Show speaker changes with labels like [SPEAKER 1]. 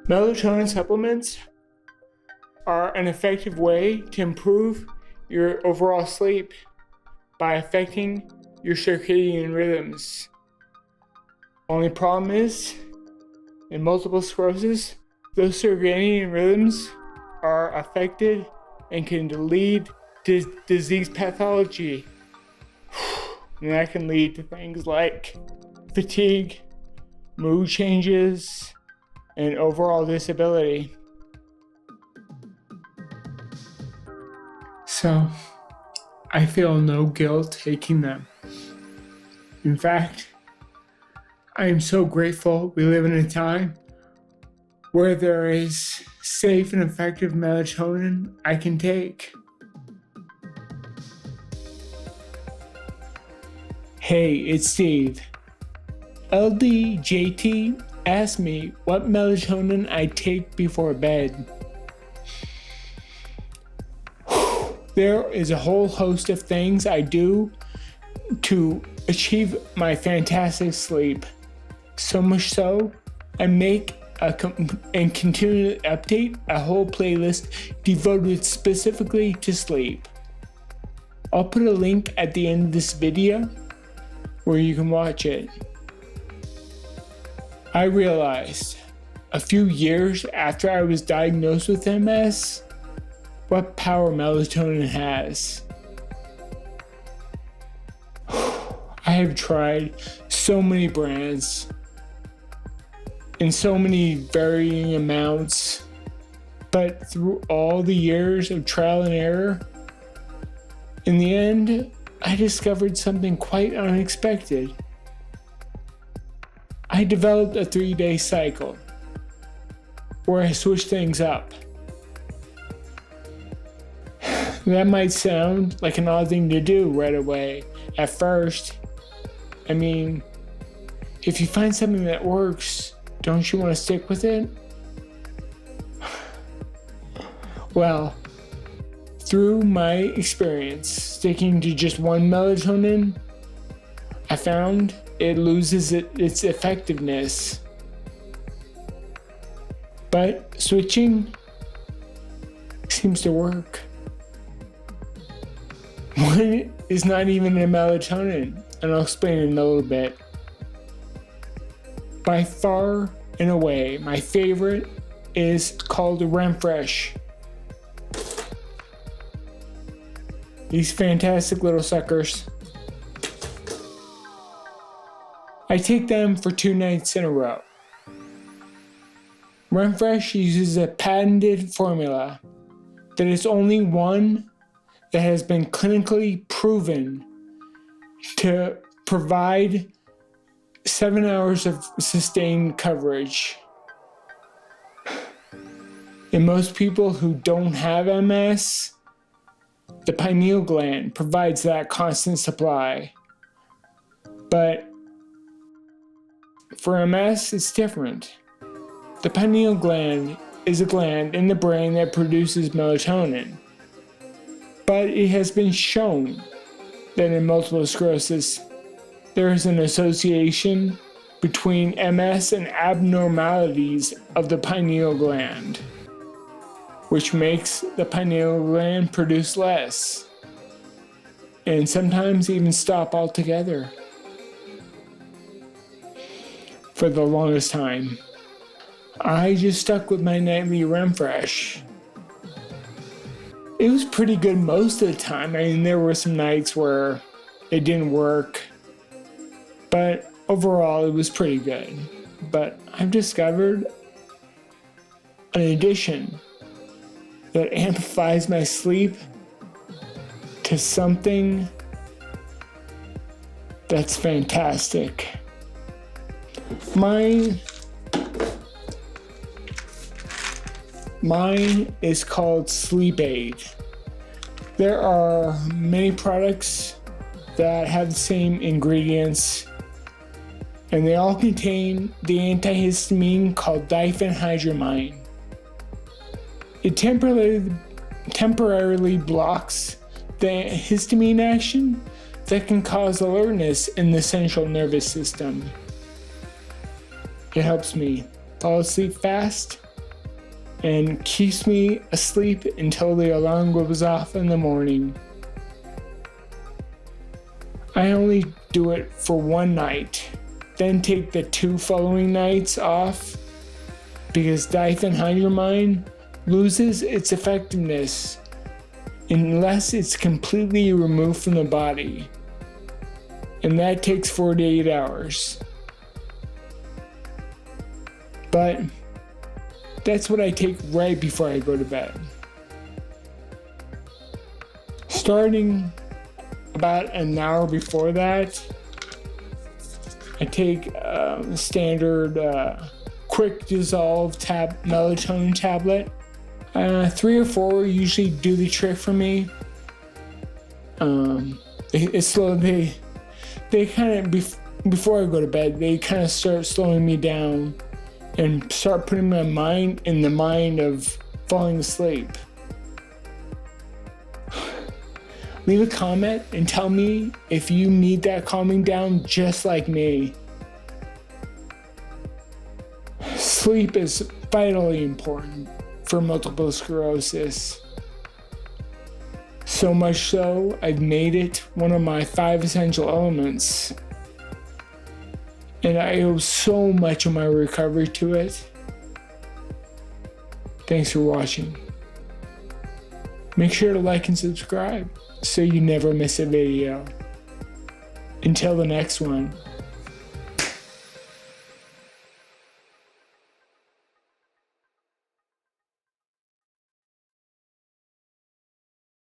[SPEAKER 1] Melatonin supplements are an effective way to improve your overall sleep by affecting your circadian rhythms. Only problem is, in multiple sclerosis, those circadian rhythms are affected and can lead to disease pathology. And that can lead to things like fatigue, mood changes, and overall disability. So, I feel no guilt taking them. In fact, I am so grateful we live in a time where there is safe and effective melatonin I can take. Hey, it's Steve. LDJT asked me what melatonin I take before bed. There is a whole host of things I do to achieve my fantastic sleep. So much so, I make and continue to update a whole playlist devoted specifically to sleep. I'll put a link at the end of this video where you can watch it. I realized a few years after I was diagnosed with MS what power melatonin has. I have tried so many brands in so many varying amounts, but through all the years of trial and error, in the end, I discovered something quite unexpected. I developed a 3-day cycle where I switched things up. That might sound like an odd thing to do right away at first. I mean, if you find something that works, don't you want to stick with it? Well, through my experience sticking to just one melatonin, I found it loses its effectiveness. But switching seems to work. One is not even a melatonin, and I'll explain in a little bit. By far and away, my favorite is called Refresh. These fantastic little suckers. I take them for 2 nights in a row. Refresh uses a patented formula that is only one that has been clinically proven to provide 7 hours of sustained coverage. In most people who don't have MS, the pineal gland provides that constant supply. But for MS, it's different. The pineal gland is a gland in the brain that produces melatonin. But it has been shown that in multiple sclerosis, there is an association between MS and abnormalities of the pineal gland, which makes the pineal gland produce less, and sometimes even stop altogether. For the longest time, I just stuck with my nightly Refresh. It was pretty good most of the time. I mean, there were some nights where it didn't work, but overall it was pretty good. But I've discovered an addition that amplifies my sleep to something that's fantastic. Mine is called Sleep Aid. There are many products that have the same ingredients, and they all contain the antihistamine called diphenhydramine. It temporarily blocks the histamine action that can cause alertness in the central nervous system. It helps me fall asleep fast and keeps me asleep until the alarm goes off in the morning. I only do it for one night, then take the 2 following nights off because diphenhydramine loses its effectiveness unless it's completely removed from the body, and that takes 48 hours. But that's what I take right before I go to bed. Starting about an hour before that, I take a standard quick dissolve melatonin tablet. 3 or 4 usually do the trick for me. It's slow. They kind of before I go to bed, they kind of start slowing me down and start putting my mind in the mind of falling asleep. Leave a comment and tell me if you need that calming down just like me. Sleep is vitally important for multiple sclerosis. So much so, I've made it one of my 5 essential elements. And I owe so much of my recovery to it. Thanks for watching. Make sure to like and subscribe so you never miss a video. Until the next one.